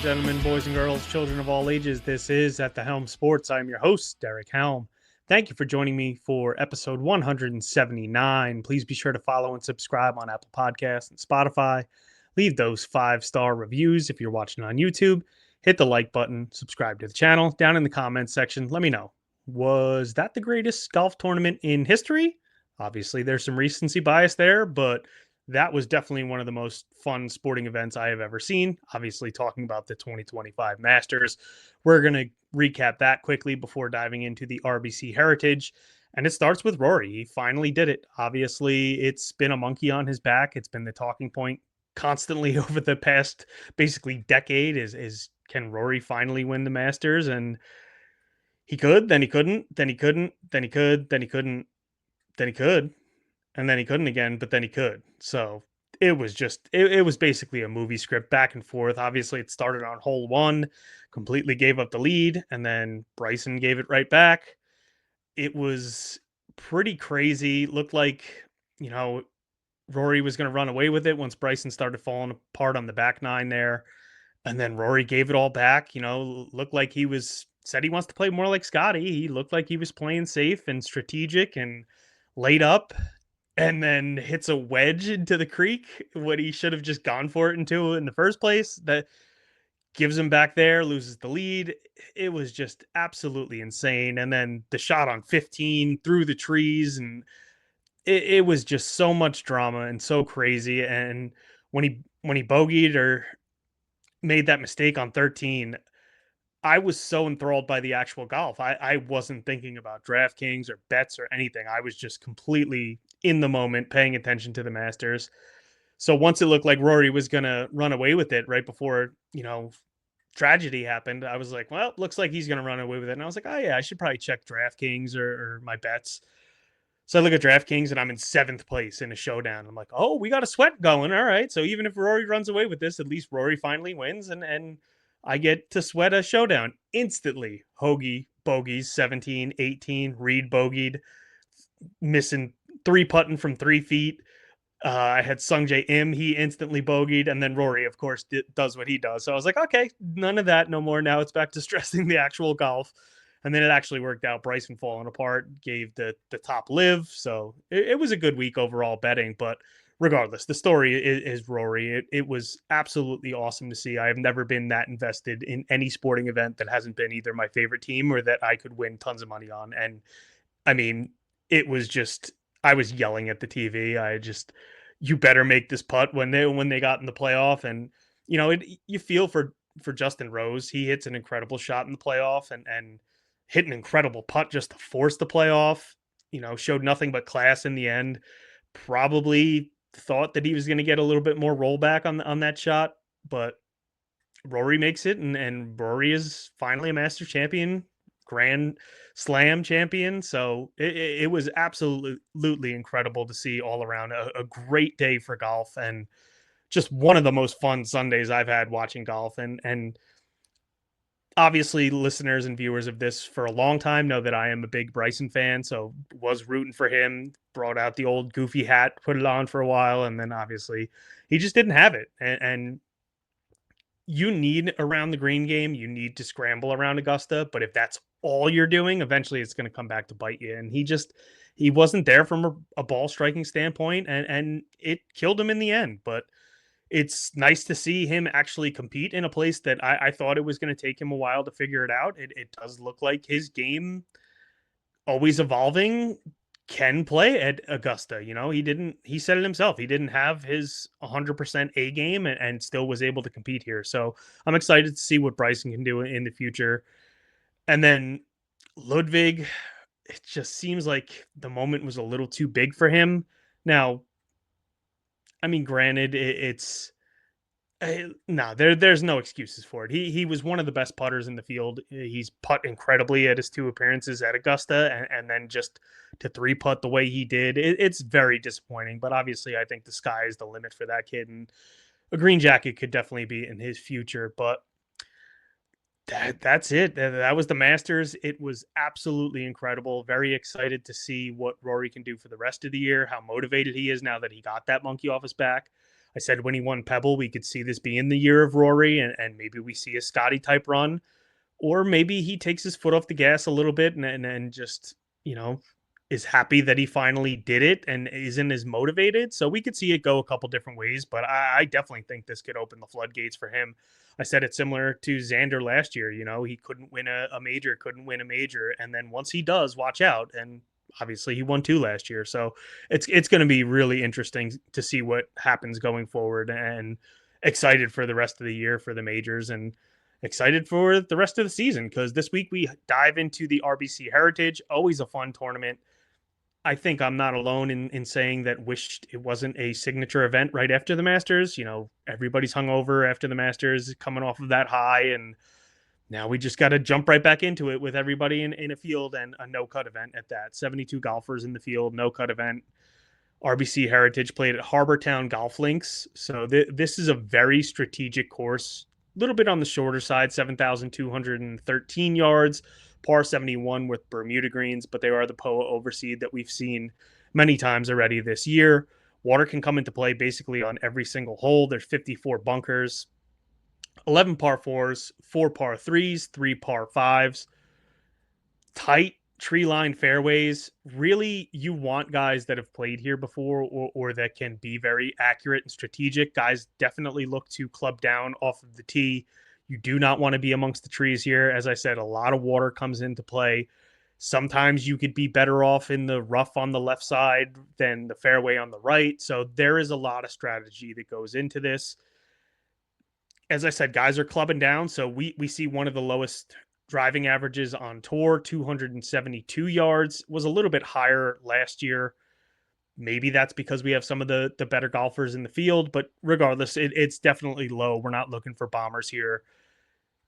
gentlemen, boys and girls, children of all ages. This is At the Helm Sports. I'm your host, Derek Helm. Thank you for joining me for episode 179. Please be sure to follow and subscribe on Apple Podcasts and Spotify. Leave those 5-star reviews if you're watching on YouTube. Hit the like button, subscribe to the channel. Down in the comments section, let me know. Was that the greatest golf tournament in history? Obviously, there's some recency bias there, but that was definitely one of the most fun sporting events I have ever seen. Obviously, talking about the 2025 Masters. We're going to recap that quickly before diving into the RBC Heritage. And it starts with Rory. He finally did it. Obviously, it's been a monkey on his back. It's been the talking point constantly over the past basically decade is can Rory finally win the Masters? And he could, then he couldn't, then he couldn't, then he could, then he couldn't, then he could. And then he couldn't again, but then he could. So it was just, it was basically a movie script back and forth. Obviously, it started on hole one, completely gave up the lead, and then Bryson gave it right back. It was pretty crazy. Looked like, you know, Rory was going to run away with it once Bryson started falling apart on the back nine there. And then Rory gave it all back. You know, looked like said he wants to play more like Scotty. He looked like he was playing safe and strategic and laid up, and then hits a wedge into the creek when he should have just gone for it into in the first place. That gives him back there, loses the lead. It was just absolutely insane. And then the shot on 15 through the trees, and it was just so much drama and so crazy. And when he bogeyed or made that mistake on 13, I was so enthralled by the actual golf. I wasn't thinking about Draftkings or bets or anything. I was just completely in the moment, paying attention to the Masters. So once it looked like Rory was going to run away with it right before, tragedy happened, I was like, well, looks like he's going to run away with it. And I was like, oh, yeah, I should probably check Draftkings or my bets. So I look at DraftKings and I'm in 7th place in a showdown. I'm like, oh, we got a sweat going. All right. So even if Rory runs away with this, at least Rory finally wins. And I get to sweat a showdown instantly. Hoagie, bogeys, 17, 18, Reed bogeyed, missing 3-putting from 3 feet. I had Sungjae Im, he instantly bogeyed, and then Rory, of course, does what he does. So I was like, okay, none of that no more. Now it's back to stressing the actual golf. And then it actually worked out. Bryson falling apart gave the top live. So it was a good week overall betting. But regardless, the story is Rory. It was absolutely awesome to see. I have never been that invested in any sporting event that hasn't been either my favorite team or that I could win tons of money on. And I mean, it was just, I was yelling at the TV. You better make this putt when they got in the playoff. And, you feel for Justin Rose. He hits an incredible shot in the playoff and hit an incredible putt just to force the playoff, showed nothing but class in the end. Probably thought that he was going to get a little bit more rollback on that shot, but Rory makes it, and Rory is finally a Masters champion, Grand Slam champion. So it was absolutely incredible to see all around. A great day for golf, and just one of the most fun Sundays I've had watching golf. And obviously, listeners and viewers of this for a long time know that I am a big Bryson fan, so was rooting for him, brought out the old goofy hat, put it on for a while, and then obviously he just didn't have it. And you need around the green game, you need to scramble around Augusta, but if that's all you're doing, eventually it's going to come back to bite you. And he wasn't there from a ball striking standpoint, and it killed him in the end. But it's nice to see him actually compete in a place that I thought it was going to take him a while to figure it out. It does look like his game, always evolving, can play at Augusta. He said it himself. He didn't have his 100% A game and still was able to compete here. So I'm excited to see what Bryson can do in the future. And then Ludwig, it just seems like the moment was a little too big for him. Now, I mean, granted, no, there's no excuses for it. He was one of the best putters in the field. He's putt incredibly at his 2 appearances at Augusta, and then just to 3-putt the way he did, it's very disappointing. But obviously, I think the sky is the limit for that kid, and a green jacket could definitely be in his future. But that's it. That was the Masters. It was absolutely incredible. Very excited to see what Rory can do for the rest of the year, how motivated he is now that he got that monkey off his back. I said when he won Pebble, we could see this being the year of Rory, and maybe we see a Scotty type run, or maybe he takes his foot off the gas a little bit and just, you know, is happy that he finally did it and isn't as motivated. So we could see it go a couple different ways, but I definitely think this could open the floodgates for him. I said it's similar to Xander last year. You know, he couldn't win a major, couldn't win a major. And then once he does, watch out. And obviously he won two last year. So it's going to be really interesting to see what happens going forward, and excited for the rest of the year for the majors, and excited for the rest of the season because this week we dive into the RBC Heritage. Always a fun tournament. I think I'm not alone in saying that wished it wasn't a signature event right after the Masters. You know, everybody's hungover after the Masters, coming off of that high, and now we just got to jump right back into it with everybody in a field, and a no-cut event at that. 72 golfers in the field, no-cut event. RBC Heritage played at Harbour Town Golf Links. So this is a very strategic course, a little bit on the shorter side, 7,213 yards, par 71 with Bermuda greens, but they are the POA overseed that we've seen many times already this year. Water can come into play basically on every single hole. There's 54 bunkers, 11 par fours, 4 par threes, 3 par fives, tight tree line fairways. Really, you want guys that have played here before, or that can be very accurate and strategic. Guys definitely look to club down off of the tee. You do not want to be amongst the trees here. As I said, a lot of water comes into play. Sometimes you could be better off in the rough on the left side than the fairway on the right. So there is a lot of strategy that goes into this. As I said, guys are clubbing down. So we see one of the lowest driving averages on tour, 272 yards, was a little bit higher last year. Maybe that's because we have some of the better golfers in the field, but regardless, it's definitely low. We're not looking for bombers here.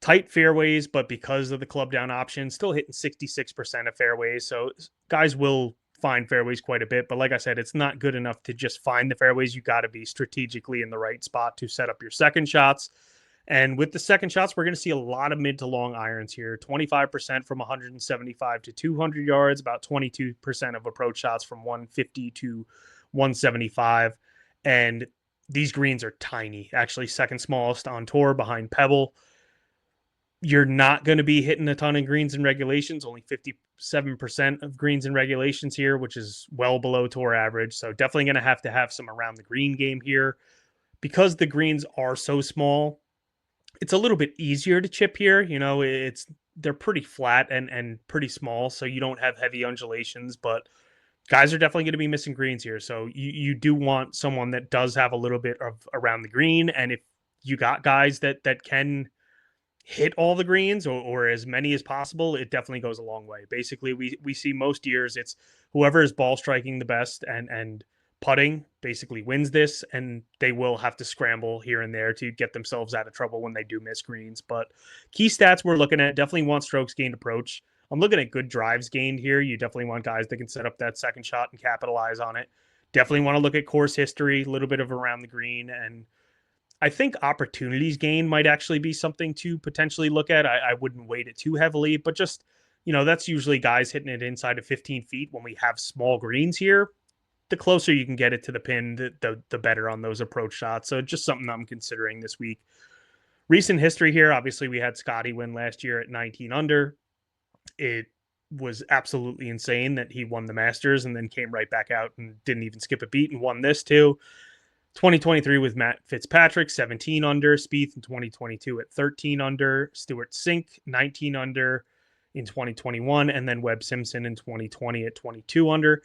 Tight fairways, but because of the club down option, still hitting 66% of fairways. So guys will find fairways quite a bit. But like I said, it's not good enough to just find the fairways. You got to be strategically in the right spot to set up your second shots. And with the second shots, we're going to see a lot of mid to long irons here. 25% from 175 to 200 yards, about 22% of approach shots from 150 to 175. And these greens are tiny, actually second smallest on tour behind Pebble. You're not going to be hitting a ton of greens and regulations, only 57% of greens and regulations here, which is well below tour average. So definitely going to have some around the green game here. Because the greens are so small, it's a little bit easier to chip here. You know, they're pretty flat and pretty small, so you don't have heavy undulations, but guys are definitely going to be missing greens here. So you do want someone that does have a little bit of around the green. And if you got guys that can hit all the greens, or as many as possible, it definitely goes a long way. Basically, we see most years it's whoever is ball striking the best and putting basically wins this, and they will have to scramble here and there to get themselves out of trouble when they do miss greens. But key stats we're looking at, definitely want strokes gained approach. I'm looking at good drives gained here. You definitely want guys that can set up that second shot and capitalize on it. Definitely want to look at course history, a little bit of around the green, and I think opportunities gained might actually be something to potentially look at. I wouldn't weight it too heavily, but just, you know, that's usually guys hitting it inside of 15 feet when we have small greens here. The closer you can get it to the pin, the better on those approach shots. So just something I'm considering this week. Recent history here, obviously we had Scotty win last year at 19 under. It was absolutely insane that he won the Masters and then came right back out and didn't even skip a beat and won this too. 2023 with Matt Fitzpatrick, 17 under. Spieth in 2022 at 13 under. Stewart Cink, 19 under in 2021. And then Webb Simpson in 2020 at 22 under.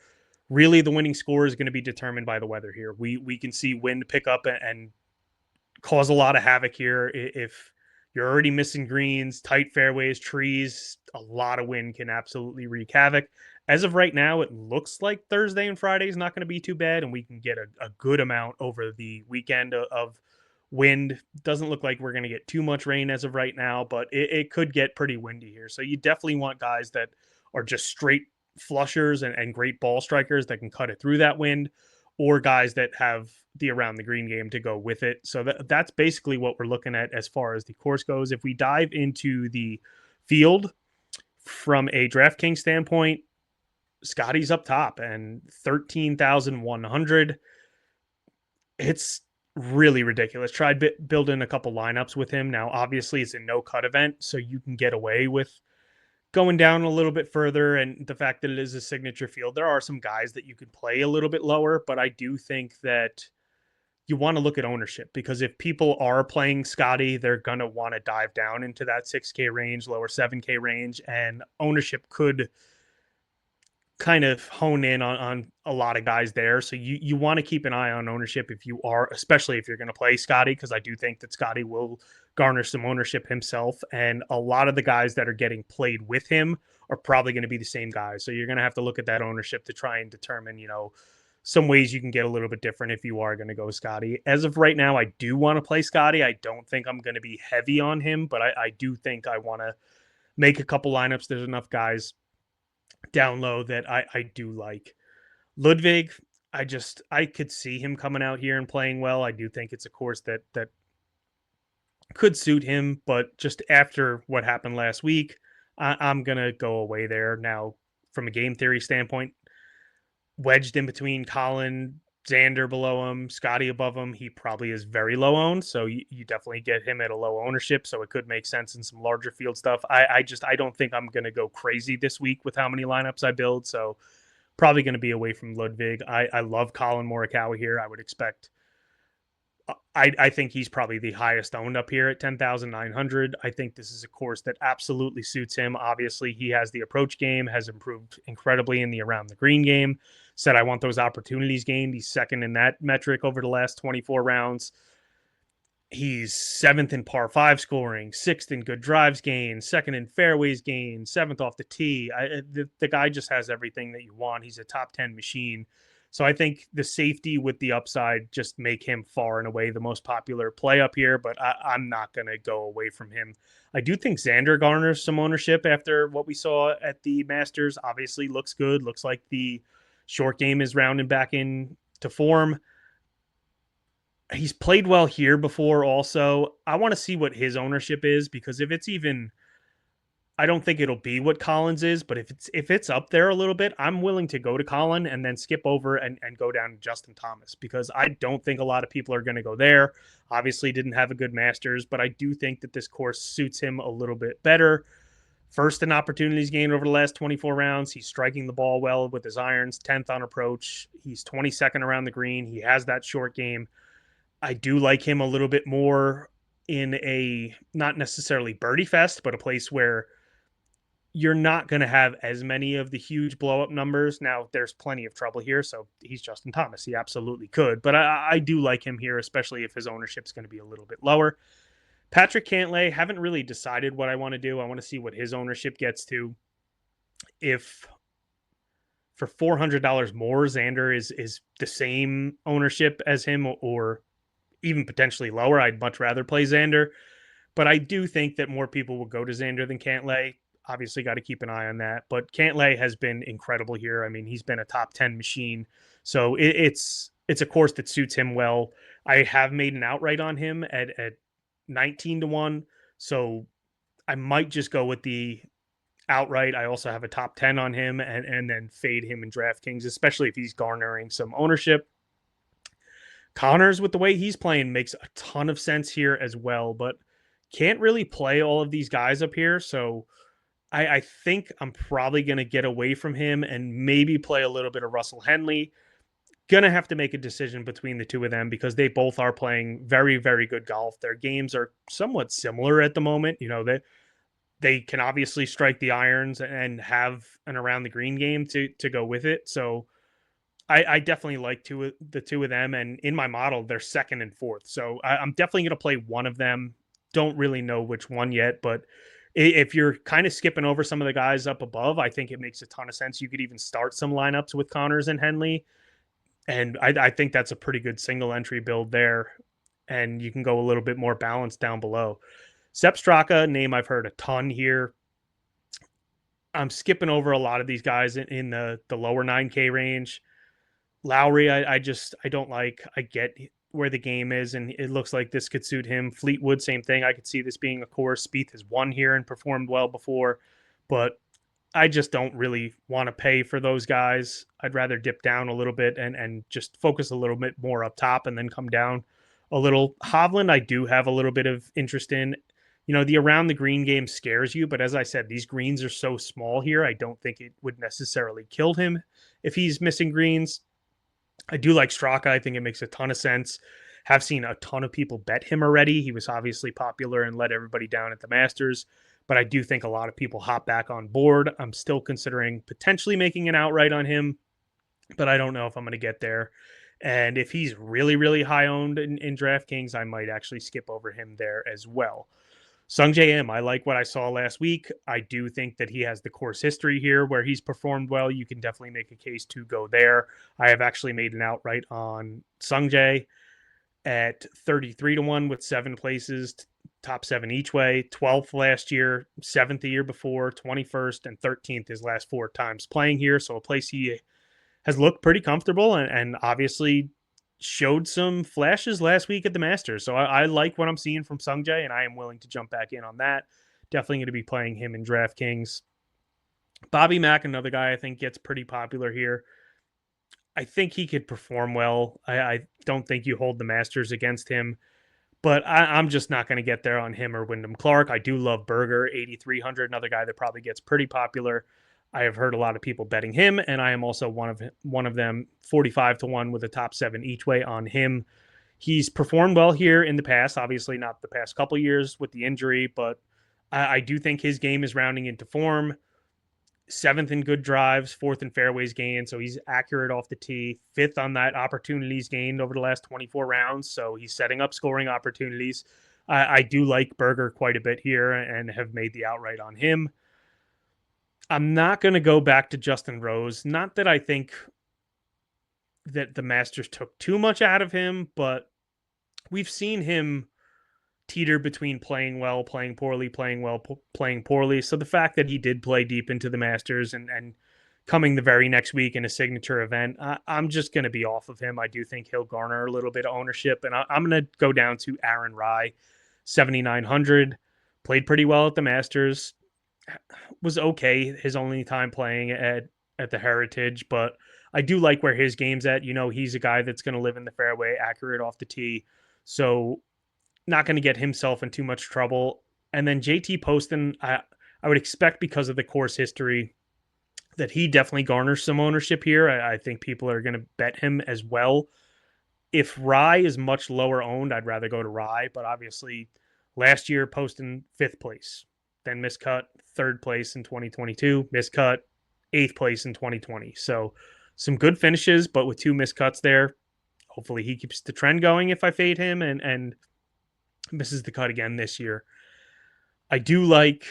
Really, the winning score is going to be determined by the weather here. We can see wind pick up and cause a lot of havoc here. If you're already missing greens, tight fairways, trees, a lot of wind can absolutely wreak havoc. As of right now, it looks like Thursday and Friday is not going to be too bad, and we can get a good amount over the weekend of wind. Doesn't look like we're going to get too much rain as of right now, but it could get pretty windy here. So you definitely want guys that are just straight flushers and great ball strikers that can cut it through that wind, or guys that have the around the green game to go with it. So that's basically what we're looking at as far as the course goes. If we dive into the field from a Draftkings standpoint, Scotty's up top and 13,100. It's really ridiculous. Tried building a couple lineups with him. Now, obviously, it's a no cut event, so you can get away with going down a little bit further. And the fact that it is a signature field, there are some guys that you could play a little bit lower, but I do think that you want to look at ownership, because if people are playing Scotty, they're going to want to dive down into that 6K range, lower 7K range, and ownership could kind of hone in on a lot of guys there. So you want to keep an eye on ownership if you are, especially if you're going to play Scotty, because I do think that Scotty will garner some ownership himself. And a lot of the guys that are getting played with him are probably going to be the same guys. So you're going to have to look at that ownership to try and determine, some ways you can get a little bit different if you are going to go Scotty. As of right now, I do want to play Scotty. I don't think I'm going to be heavy on him, but I do think I want to make a couple lineups. There's enough guys down low that I do like. Ludwig, I could see him coming out here and playing well. I do think it's a course that could suit him, but just after what happened last week, I'm gonna go away there. Now, from a game theory standpoint, wedged in between Colin, Xander below him, Scotty above him, he probably is very low owned. So you definitely get him at a low ownership. So it could make sense in some larger field stuff. I don't think I'm going to go crazy this week with how many lineups I build. So probably going to be away from Ludwig. I love Colin Morikawa here. I would expect. I think he's probably the highest owned up here at 10,900. I think this is a course that absolutely suits him. Obviously, he has the approach game, has improved incredibly in the around the green game. Said, I want those opportunities gained. He's second in that metric over the last 24 rounds. He's seventh in par five scoring, sixth in good drives gained, second in fairways gained, seventh off the tee. The guy just has everything that you want. He's a top 10 machine. So I think the safety with the upside just make him far and away the most popular play up here, but I'm not going to go away from him. I do think Xander garners some ownership after what we saw at the Masters. Obviously looks good. Looks like the short game is rounding back into form. He's played well here before also. I want to see what his ownership is, because if it's even, I don't think it'll be what Collins is, but if it's up there a little bit, I'm willing to go to Colin and then skip over and go down to Justin Thomas, because I don't think a lot of people are going to go there. Obviously didn't have a good Masters, but I do think that this course suits him a little bit better. First in opportunities gained over the last 24 rounds. He's striking the ball well with his irons, 10th on approach. He's 22nd around the green. He has that short game. I do like him a little bit more in a, not necessarily birdie fest, but a place where you're not going to have as many of the huge blow up numbers. Now, there's plenty of trouble here, so he's Justin Thomas. He absolutely could, but I do like him here, especially if his ownership's going to be a little bit lower. Patrick Cantlay, haven't really decided what I want to do. I want to see what his ownership gets to. If for $400 more, Xander is the same ownership as him, or even potentially lower, I'd much rather play Xander. But I do think that more people will go to Xander than Cantlay. Obviously, got to keep an eye on that. But Cantlay has been incredible here. I mean, he's been a top 10 machine. So it's a course that suits him well. I have made an outright on him at 19-1. So I might just go with the outright. I also have a top 10 on him and then fade him in DraftKings, especially if he's garnering some ownership. Connors, with the way he's playing, makes a ton of sense here as well, but can't really play all of these guys up here. So I think I'm probably going to get away from him and maybe play a little bit of Russell Henley. Going to have to make a decision between the two of them, because they both are playing very, very good golf. Their games are somewhat similar at the moment. They can obviously strike the irons and have an around the green game to go with it. So I definitely like the two of them. And in my model, they're second and fourth. So I'm definitely going to play one of them. Don't really know which one yet, but if you're kind of skipping over some of the guys up above, I think it makes a ton of sense. You could even start some lineups with Connors and Henley. And I think that's a pretty good single entry build there. And you can go a little bit more balanced down below. Sepp Straka, name I've heard a ton here. I'm skipping over a lot of these guys in the lower 9K range. Lowry, I don't like. I get where the game is, and it looks like this could suit him. Fleetwood, same thing. I could see this being a course. Spieth has won here and performed well before, but I just don't really want to pay for those guys. I'd rather dip down a little bit and just focus a little bit more up top and then come down a little. Hovland, I do have a little bit of interest in. The around the green game scares you, but as I said, these greens are so small here. I don't think it would necessarily kill him if he's missing greens. I do like Straka. I think it makes a ton of sense. Have seen a ton of people bet him already. He was obviously popular and let everybody down at the Masters, but I do think a lot of people hop back on board. I'm still considering potentially making an outright on him, but I don't know if I'm going to get there. And if he's really, really high owned in DraftKings, I might actually skip over him there as well. Sung J M, I like what I saw last week. I do think that he has the course history here where he's performed well. You can definitely make a case to go there. I have actually made an outright on Sung J at 33 to 1 with 7 places, top 7 each way. 12th last year, 7th the year before, 21st, and 13th his last 4 times playing here. So a place he has looked pretty comfortable and obviously showed some flashes last week at the Masters. So I like what I'm seeing from Sungjae, and I am willing to jump back in on that. Definitely going to be playing him in DraftKings. Bobby Mack, another guy I think gets pretty popular here. I think he could perform well. I don't think you hold the Masters against him, but I'm just not going to get there on him or Wyndham Clark. I do love Berger, 8,300, another guy that probably gets pretty popular. I have heard a lot of people betting him, and I am also one of them, 45 to 1 with a top 7 each way on him. He's performed well here in the past, obviously not the past couple years with the injury, but I do think his game is rounding into form. 7th in good drives, 4th in fairways gained, so he's accurate off the tee. 5th on that opportunities gained over the last 24 rounds, so he's setting up scoring opportunities. I do like Berger quite a bit here and have made the outright on him. I'm not going to go back to Justin Rose. Not that I think that the Masters took too much out of him, but we've seen him teeter between playing well, playing poorly, playing well, playing poorly. So the fact that he did play deep into the Masters and coming the very next week in a signature event, I'm just going to be off of him. I do think he'll garner a little bit of ownership, and I'm going to go down to Aaron Rai, 7,900. Played pretty well at the Masters. Was okay his only time playing at the Heritage, but I do like where his game's at. He's a guy that's going to live in the fairway, accurate off the tee, so not going to get himself in too much trouble. And then JT Poston, I would expect because of the course history that he definitely garners some ownership here. I think people are going to bet him as well. If Rye is much lower owned, I'd rather go to Rye, but obviously last year Poston 5th place, then miscut 3rd place in 2022, miscut 8th place in 2020. So some good finishes, but with 2 miscuts there. Hopefully he keeps the trend going if I fade him and misses the cut again this year. I do like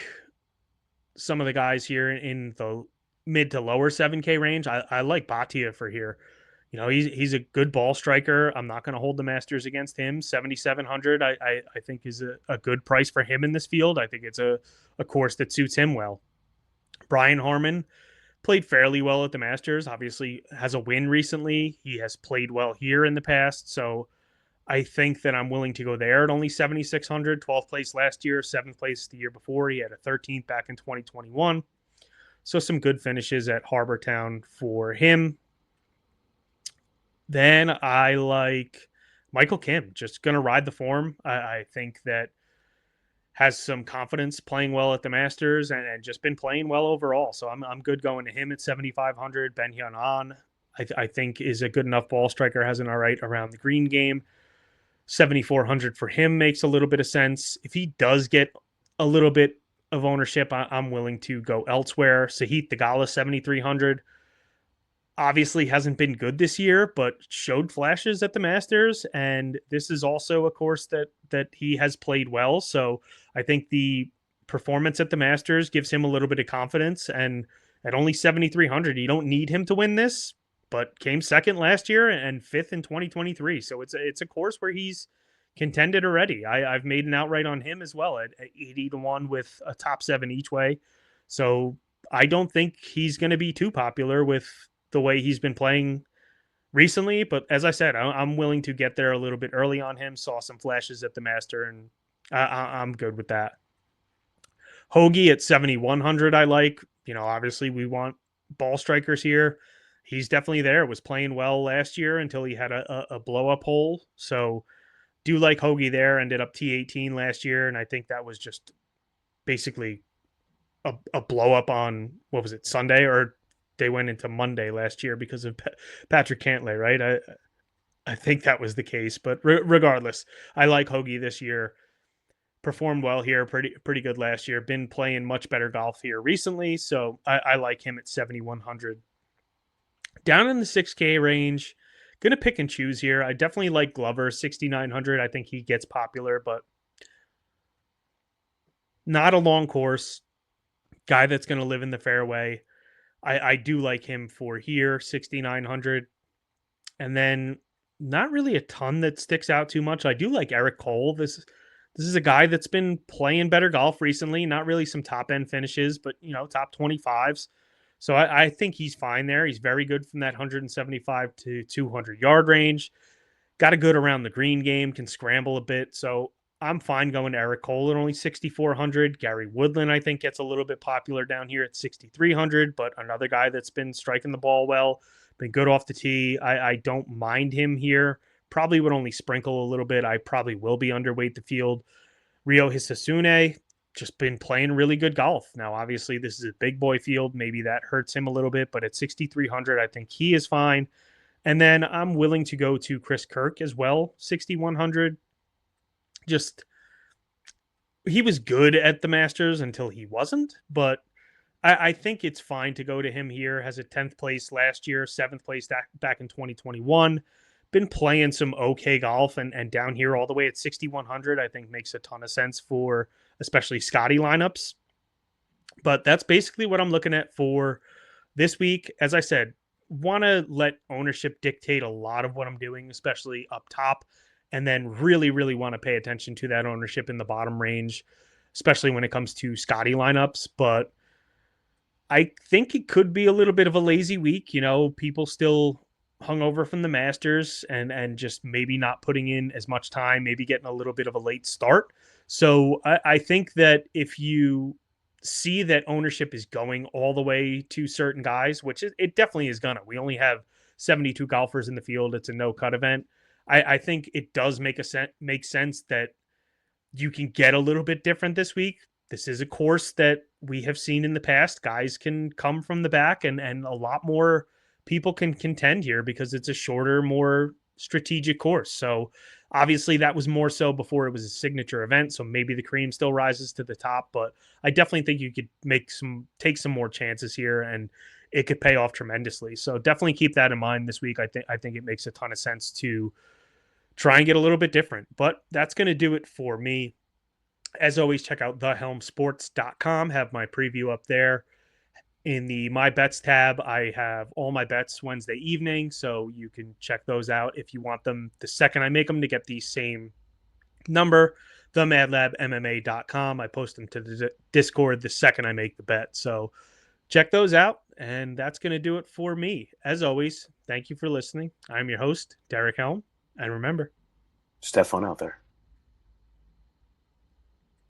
some of the guys here in the mid to lower 7K range. I like Bhatia for here. He's a good ball striker. I'm not going to hold the Masters against him. 7,700 I think is a good price for him in this field. I think it's a course that suits him well. Brian Harman played fairly well at the Masters. Obviously has a win recently. He has played well here in the past. So I think that I'm willing to go there at only 7,600. 12th place last year, 7th place the year before. He had a 13th back in 2021. So some good finishes at Harbour Town for him. Then I like Michael Kim, just going to ride the form. I think that has some confidence playing well at the Masters and just been playing well overall. So I'm good going to him at 7,500. Ben Hyun An, I think, is a good enough ball striker, has an all right around the green game. 7,400 for him makes a little bit of sense. If he does get a little bit of ownership, I'm willing to go elsewhere. Sahith Theegala, 7,300. Obviously hasn't been good this year, but showed flashes at the Masters, and this is also a course that he has played well. So I think the performance at the Masters gives him a little bit of confidence, and at only 7,300, you don't need him to win this, but came 2nd last year and 5th in 2023. So it's a course where he's contended already. I've made an outright on him as well at 80 to 1 with a top 7 each way. So I don't think he's going to be too popular with the way he's been playing recently, but as I said, I'm willing to get there a little bit early on him. Saw some flashes at the Master, and I'm good with that. Hoagie at 7,100 I like. Obviously we want ball strikers here. He's definitely there. Was playing well last year until he had a blow-up hole. So Do like Hoagie there, ended up T18 last year, and I think that was just basically a blow up on, what was it, Sunday, or they went into Monday last year because of Patrick Cantlay, right? I think that was the case, but regardless, I like Hoagie this year. Performed well here, pretty good last year. Been playing much better golf here recently, so I like him at 7,100. Down in the 6K range, gonna pick and choose here. I definitely like Glover, 6,900. I think he gets popular, but not a long course. Guy that's gonna live in the fairway. I do like him for here, 6,900. And then not really a ton that sticks out too much. I do like Eric Cole. This is a guy that's been playing better golf recently. Not really some top end finishes, but top 25s. So I think he's fine there. He's very good from that 175 to 200 yard range. Got a good around the green game, can scramble a bit. So I'm fine going to Eric Cole at only 6,400. Gary Woodland, I think, gets a little bit popular down here at 6,300, but another guy that's been striking the ball well, been good off the tee. I don't mind him here. Probably would only sprinkle a little bit. I probably will be underweight the field. Ryo Hisasune, just been playing really good golf. Now, obviously, this is a big boy field. Maybe that hurts him a little bit, but at 6,300, I think he is fine. And then I'm willing to go to Chris Kirk as well, 6,100. Just, he was good at the Masters until he wasn't, but I think it's fine to go to him here. Has a 10th place last year, 7th place back in 2021. Been playing some okay golf, and down here all the way at 6,100, I think makes a ton of sense for especially Scotty lineups. But that's basically what I'm looking at for this week. As I said, want to let ownership dictate a lot of what I'm doing, especially up top, and then really, really want to pay attention to that ownership in the bottom range, especially when it comes to Scotty lineups. But I think it could be a little bit of a lazy week. People still hung over from the Masters and just maybe not putting in as much time, maybe getting a little bit of a late start. So I think that if you see that ownership is going all the way to certain guys, which it definitely is gonna. We only have 72 golfers in the field. It's a no-cut event. I think it does make sense that you can get a little bit different this week. This is a course that we have seen in the past. Guys can come from the back, and a lot more people can contend here because it's a shorter, more strategic course. So obviously that was more so before it was a signature event. So maybe the cream still rises to the top, but I definitely think you could take some more chances here, and it could pay off tremendously. So definitely keep that in mind this week. I think it makes a ton of sense to try and get a little bit different, but that's going to do it for me. As always, check out thehelmsports.com. Have my preview up there. In the My Bets tab, I have all my bets Wednesday evening, so you can check those out if you want them the second I make them to get the same number. TheMadLabMMA.com. I post them to the Discord the second I make the bet. So check those out, and that's going to do it for me. As always, thank you for listening. I'm your host, Derek Helm, and remember, just have fun out there.